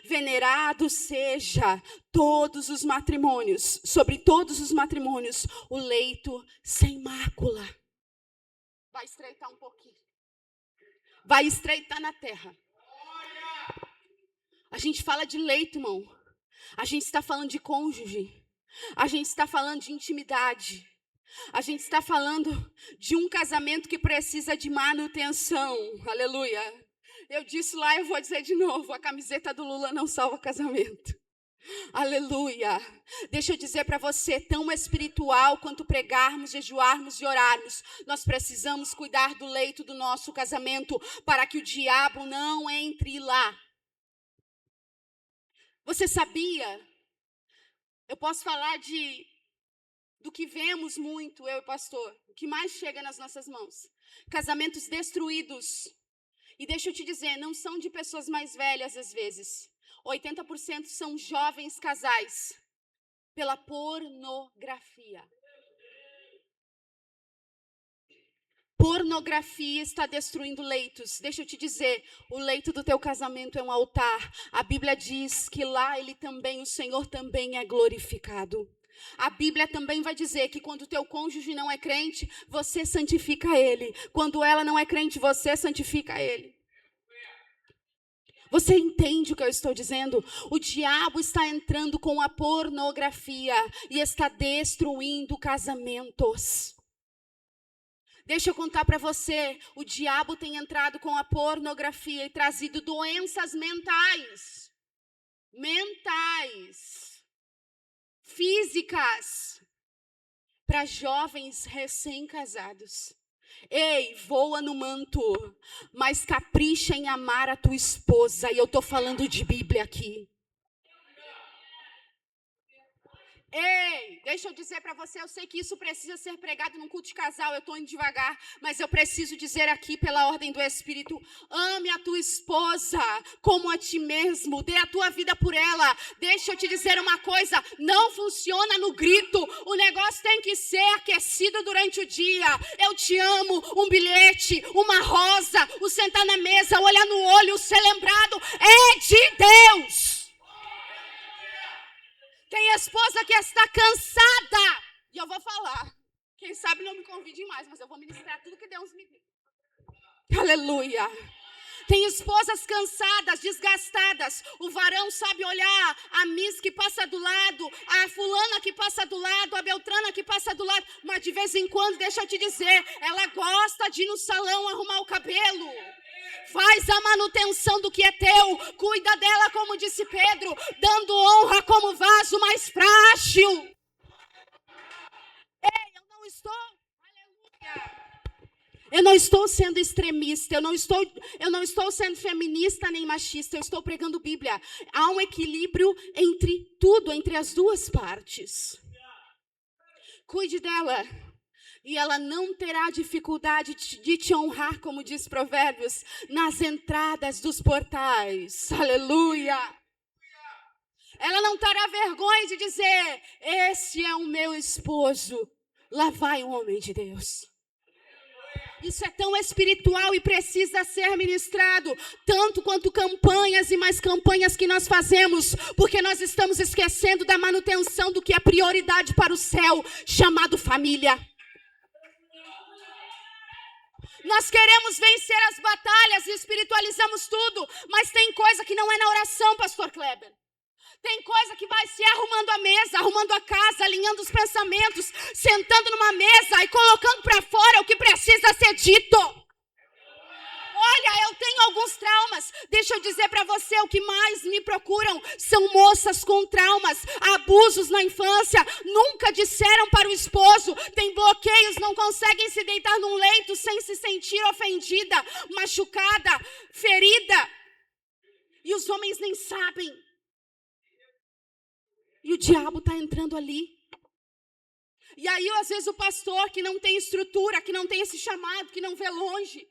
Venerado seja todos os matrimônios, sobre todos os matrimônios, o leito sem mácula. Vai estreitar um pouquinho. Vai estreitar na terra. A gente fala de leito, irmão. A gente está falando de cônjuge. A gente está falando de intimidade. A gente está falando de um casamento que precisa de manutenção. Aleluia. Eu disse lá, eu vou dizer de novo, a camiseta do Lula não salva casamento. Aleluia. Deixa eu dizer para você, tão espiritual quanto pregarmos, jejuarmos e orarmos, nós precisamos cuidar do leito do nosso casamento para que o diabo não entre lá. Você sabia? Eu posso falar do que vemos muito, eu e o pastor, o que mais chega nas nossas mãos. Casamentos destruídos. E deixa eu te dizer, não são de pessoas mais velhas às vezes. 80% são jovens casais pela pornografia. Pornografia está destruindo leitos. Deixa eu te dizer, o leito do teu casamento é um altar. A Bíblia diz que lá o Senhor também é glorificado. A Bíblia também vai dizer que quando o teu cônjuge não é crente, você santifica ele. Quando ela não é crente, você santifica ele. Você entende o que eu estou dizendo? O diabo está entrando com a pornografia e está destruindo casamentos. Deixa eu contar para você, o diabo tem entrado com a pornografia e trazido doenças mentais, físicas, para jovens recém-casados. Ei, voa no manto, mas capricha em amar a tua esposa. E eu estou falando de Bíblia aqui. Ei, deixa eu dizer para você, eu sei que isso precisa ser pregado num culto de casal, eu estou indo devagar, mas eu preciso dizer aqui pela ordem do Espírito, ame a tua esposa como a ti mesmo, dê a tua vida por ela. Deixa eu te dizer uma coisa, não funciona no grito, o negócio tem que ser aquecido durante o dia. Eu te amo, um bilhete, uma rosa, o sentar na mesa, olhar no olho, o ser lembrado, é de Deus. Tem esposa que está cansada. E eu vou falar. Quem sabe não me convide mais, mas eu vou ministrar tudo que Deus me deu. Aleluia. Tem esposas cansadas, desgastadas. O varão sabe olhar a Miss que passa do lado, a fulana que passa do lado, a Beltrana que passa do lado. Mas de vez em quando, deixa eu te dizer, ela gosta de ir no salão arrumar o cabelo. Faz a manutenção do que é teu. Cuida dela, como disse Pedro, dando honra como vaso mais frágil. Ei, eu não estou sendo extremista, eu não estou sendo feminista nem machista, eu estou pregando Bíblia. Há um equilíbrio entre tudo, entre as duas partes. Cuide dela. E ela não terá dificuldade de te honrar, como diz Provérbios, nas entradas dos portais. Aleluia! Ela não terá vergonha de dizer, esse é o meu esposo. Lá vai um homem de Deus. Isso é tão espiritual e precisa ser ministrado, tanto quanto campanhas e mais campanhas que nós fazemos, porque nós estamos esquecendo da manutenção do que é prioridade para o céu, chamado família. Nós queremos vencer as batalhas e espiritualizamos tudo, mas tem coisa que não é na oração, pastor Kleber. Tem coisa que vai ser arrumando a mesa, arrumando a casa, alinhando os pensamentos, sentando numa mesa e colocando para fora o que precisa ser dito. Olha, eu tenho alguns traumas. Deixa eu dizer para você, o que mais me procuram são moças com traumas, abusos na infância, nunca disseram para o esposo, tem bloqueios, não conseguem se deitar num leito sem se sentir ofendida, machucada, ferida. E os homens nem sabem. E o diabo está entrando ali. E aí, às vezes, o pastor que não tem estrutura, que não tem esse chamado, que não vê longe,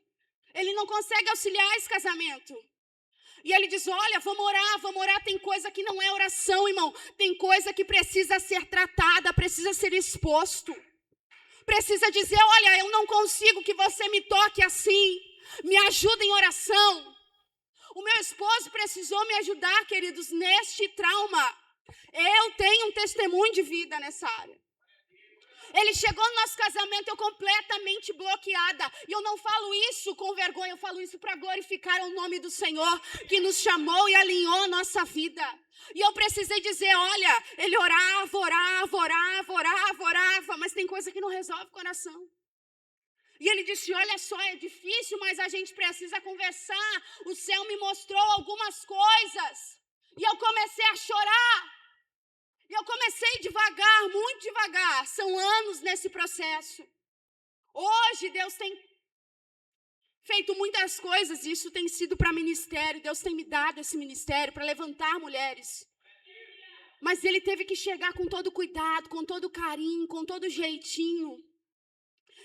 ele não consegue auxiliar esse casamento. E ele diz, olha, vamos orar. Tem coisa que não é oração, irmão. Tem coisa que precisa ser tratada, precisa ser exposto. Precisa dizer, olha, eu não consigo que você me toque assim. Me ajuda em oração. O meu esposo precisou me ajudar, queridos, neste trauma. Eu tenho um testemunho de vida nessa área. Ele chegou no nosso casamento, eu completamente bloqueada. E eu não falo isso com vergonha, eu falo isso para glorificar o nome do Senhor, que nos chamou e alinhou a nossa vida. E eu precisei dizer, olha, ele orava, mas tem coisa que não resolve o coração. E ele disse, olha só, é difícil, mas a gente precisa conversar. O céu me mostrou algumas coisas. E eu comecei a chorar. E eu comecei devagar, muito devagar. São anos nesse processo. Hoje Deus tem feito muitas coisas. E isso tem sido para ministério. Deus tem me dado esse ministério para levantar mulheres. Mas ele teve que chegar com todo cuidado, com todo carinho, com todo jeitinho.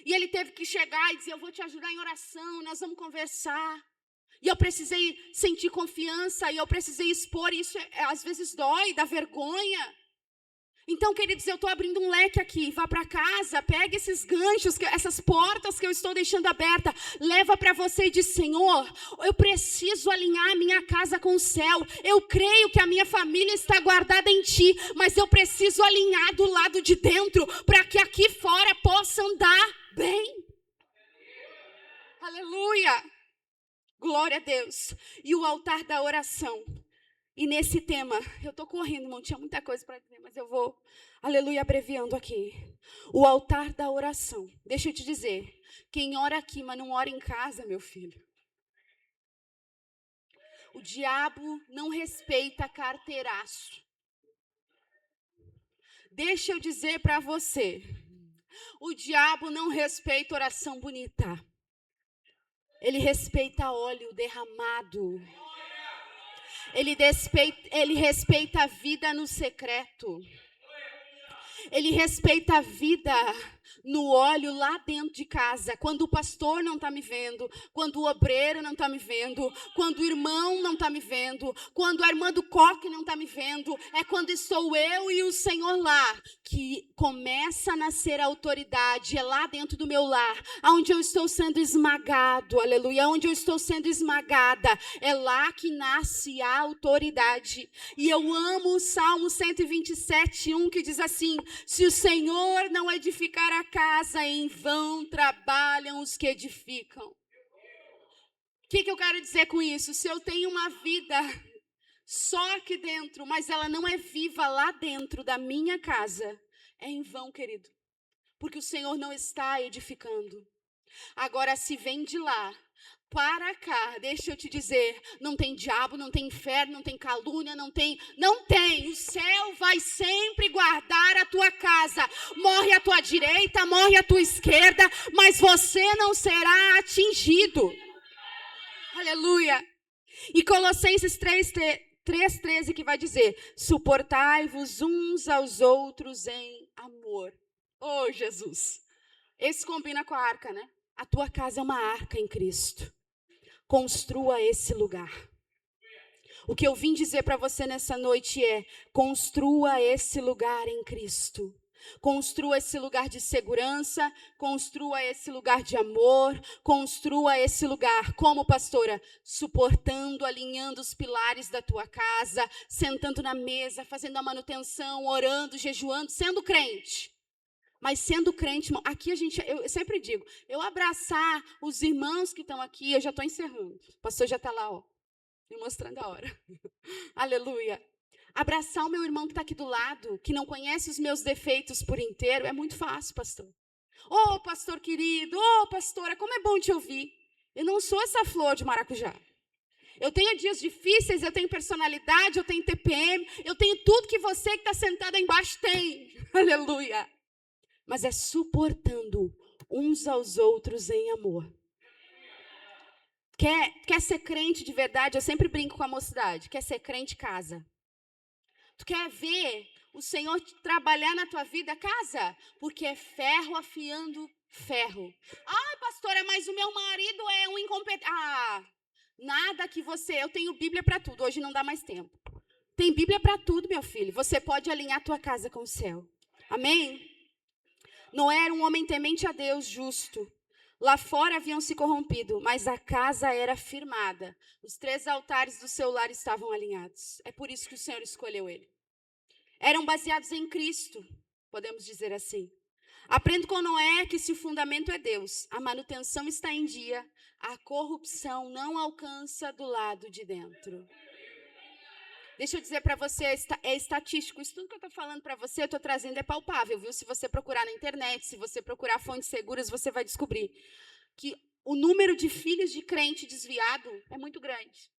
E ele teve que chegar e dizer, eu vou te ajudar em oração, nós vamos conversar. E eu precisei sentir confiança, e eu precisei expor, e isso às vezes dói, dá vergonha. Então, queridos, eu estou abrindo um leque aqui, vá para casa, pega esses ganchos, essas portas que eu estou deixando aberta, leva para você e diz, Senhor, eu preciso alinhar a minha casa com o céu, eu creio que a minha família está guardada em Ti, mas eu preciso alinhar do lado de dentro, para que aqui fora possa andar bem. Aleluia! Glória a Deus. E o altar da oração. E nesse tema, eu estou correndo, irmão, tinha muita coisa para dizer, mas eu vou, aleluia, abreviando aqui. O altar da oração. Deixa eu te dizer, quem ora aqui, mas não ora em casa, meu filho. O diabo não respeita carteiraço. Deixa eu dizer para você, o diabo não respeita oração bonita. Ele respeita óleo derramado. Ele respeita a vida no secreto. Ele respeita a vida no óleo lá dentro de casa. Quando o pastor não está me vendo, quando o obreiro não está me vendo, quando o irmão não está me vendo, quando a irmã do coque não está me vendo, é quando estou eu e o Senhor lá, que começa a nascer a autoridade. É lá dentro do meu lar, onde eu estou sendo esmagado, aleluia, onde eu estou sendo esmagada. É lá que nasce a autoridade. E eu amo o Salmo 127:1, que diz assim, se o Senhor não edificar a casa, em vão trabalham os que edificam. O que eu quero dizer com isso? Se eu tenho uma vida só aqui dentro, mas ela não é viva lá dentro da minha casa, é em vão, querido. Porque o Senhor não está edificando. Agora, se vem de lá para cá, deixa eu te dizer, não tem diabo, não tem inferno, não tem calúnia, não tem. O céu vai sempre guardar a tua casa. Morre à tua direita, morre à tua esquerda, mas você não será atingido. Aleluia. E Colossenses 3:13 que vai dizer, suportai-vos uns aos outros em amor. Oh, Jesus. Esse combina com a arca, né? A tua casa é uma arca em Cristo. Construa esse lugar. O que eu vim dizer para você nessa noite é, construa esse lugar em Cristo. Construa esse lugar de segurança, construa esse lugar de amor, construa esse lugar, como pastora, suportando, alinhando os pilares da tua casa, sentando na mesa, fazendo a manutenção, orando, jejuando, sendo crente. Mas sendo crente, aqui eu sempre digo, eu abraçar os irmãos que estão aqui, eu já estou encerrando. O pastor já está lá, ó, me mostrando a hora. Aleluia. Abraçar o meu irmão que está aqui do lado, que não conhece os meus defeitos por inteiro, é muito fácil, pastor. Ô, pastor querido, ô, pastora, como é bom te ouvir. Eu não sou essa flor de maracujá. Eu tenho dias difíceis, eu tenho personalidade, eu tenho TPM, eu tenho tudo que você que está sentado aí embaixo tem. Aleluia. Mas é suportando uns aos outros em amor. Quer ser crente de verdade? Eu sempre brinco com a mocidade. Quer ser crente, casa. Tu quer ver o Senhor trabalhar na tua vida? Casa. Porque é ferro afiando ferro. Ah, pastora, mas o meu marido é um incompetente. Ah, nada que você... Eu tenho Bíblia para tudo. Hoje não dá mais tempo. Tem Bíblia para tudo, meu filho. Você pode alinhar a tua casa com o céu. Amém? Noé era um homem temente a Deus, justo. Lá fora haviam se corrompido, mas a casa era firmada. Os 3 altares do seu lar estavam alinhados. É por isso que o Senhor escolheu ele. Eram baseados em Cristo, podemos dizer assim. Aprendo com Noé que se o fundamento é Deus, a manutenção está em dia, a corrupção não alcança do lado de dentro. Deixa eu dizer para você, é estatístico. Isso tudo que eu estou falando para você, eu estou trazendo é palpável, viu? Se você procurar na internet, se você procurar fontes seguras, você vai descobrir que o número de filhos de crente desviado é muito grande.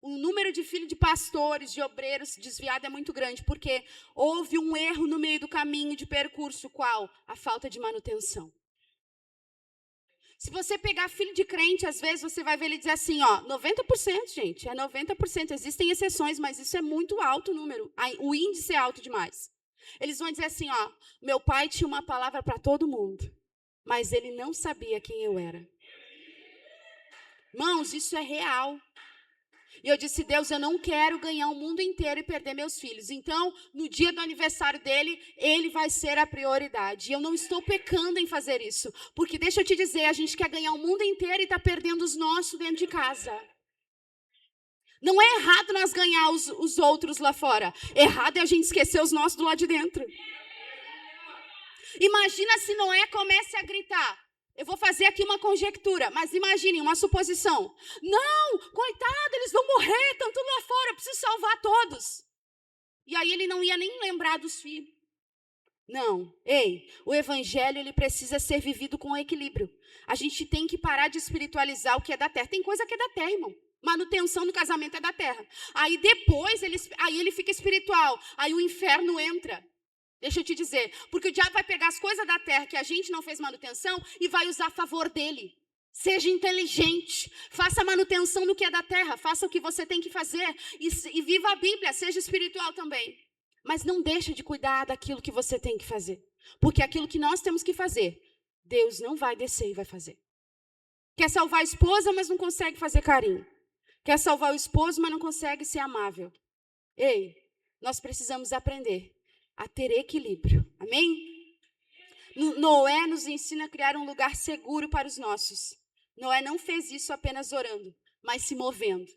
O número de filhos de pastores, de obreiros desviado é muito grande, porque houve um erro no meio do caminho de percurso. Qual? A falta de manutenção. Se você pegar filho de crente, às vezes você vai ver ele dizer assim, 90%, gente, é 90%. Existem exceções, mas isso é muito alto o número. O índice é alto demais. Eles vão dizer assim, meu pai tinha uma palavra para todo mundo, mas ele não sabia quem eu era. Irmãos, isso é real. E eu disse, Deus, eu não quero ganhar o mundo inteiro e perder meus filhos. Então, no dia do aniversário dele, ele vai ser a prioridade. E eu não estou pecando em fazer isso. Porque, deixa eu te dizer, a gente quer ganhar o mundo inteiro e está perdendo os nossos dentro de casa. Não é errado nós ganhar os outros lá fora. Errado é a gente esquecer os nossos do lado de dentro. Imagina se Noé comece a gritar. Eu vou fazer aqui uma conjectura, mas imaginem, uma suposição. Não, coitado, eles vão morrer, estão tudo lá fora, eu preciso salvar todos. E aí ele não ia nem lembrar dos filhos. Não, o evangelho ele precisa ser vivido com equilíbrio. A gente tem que parar de espiritualizar o que é da terra. Tem coisa que é da terra, irmão. Manutenção no casamento é da terra. Aí depois, ele fica espiritual. Aí o inferno entra. Deixa eu te dizer, porque o diabo vai pegar as coisas da terra que a gente não fez manutenção e vai usar a favor dele. Seja inteligente, faça manutenção no que é da terra, faça o que você tem que fazer e viva a Bíblia, seja espiritual também. Mas não deixa de cuidar daquilo que você tem que fazer, porque aquilo que nós temos que fazer, Deus não vai descer e vai fazer. Quer salvar a esposa, mas não consegue fazer carinho. Quer salvar o esposo, mas não consegue ser amável. Nós precisamos aprender a ter equilíbrio. Amém? Noé nos ensina a criar um lugar seguro para os nossos. Noé não fez isso apenas orando, mas se movendo.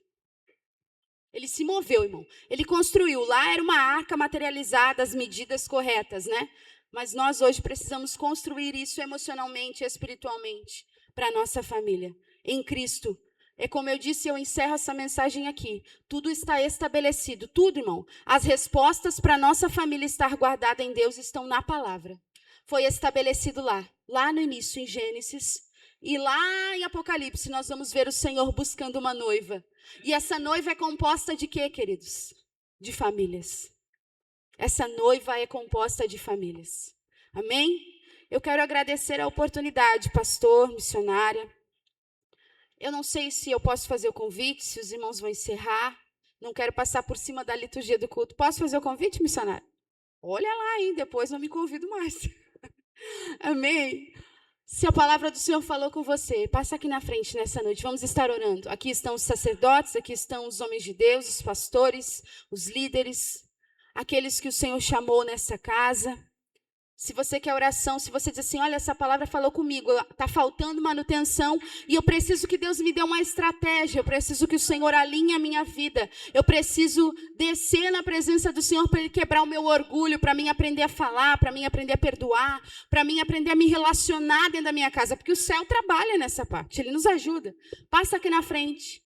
Ele se moveu, irmão. Ele construiu. Lá era uma arca materializada, as medidas corretas, né? Mas nós hoje precisamos construir isso emocionalmente e espiritualmente para a nossa família. Em Cristo. É como eu disse, eu encerro essa mensagem aqui. Tudo está estabelecido, tudo, irmão. As respostas para a nossa família estar guardada em Deus estão na palavra. Foi estabelecido lá no início, em Gênesis. E lá em Apocalipse, nós vamos ver o Senhor buscando uma noiva. E essa noiva é composta de quê, queridos? De famílias. Essa noiva é composta de famílias. Amém? Eu quero agradecer a oportunidade, pastor, missionária. Eu não sei se eu posso fazer o convite, se os irmãos vão encerrar. Não quero passar por cima da liturgia do culto. Posso fazer o convite, missionário? Olha lá, hein? Depois não me convido mais. Amém? Se a palavra do Senhor falou com você, passa aqui na frente nessa noite. Vamos estar orando. Aqui estão os sacerdotes, aqui estão os homens de Deus, os pastores, os líderes, aqueles que o Senhor chamou nessa casa. Se você quer oração, se você diz assim, olha, essa palavra falou comigo, está faltando manutenção e eu preciso que Deus me dê uma estratégia, eu preciso que o Senhor alinhe a minha vida, eu preciso descer na presença do Senhor para Ele quebrar o meu orgulho, para mim aprender a falar, para mim aprender a perdoar, para mim aprender a me relacionar dentro da minha casa, porque o céu trabalha nessa parte, Ele nos ajuda. Passa aqui na frente.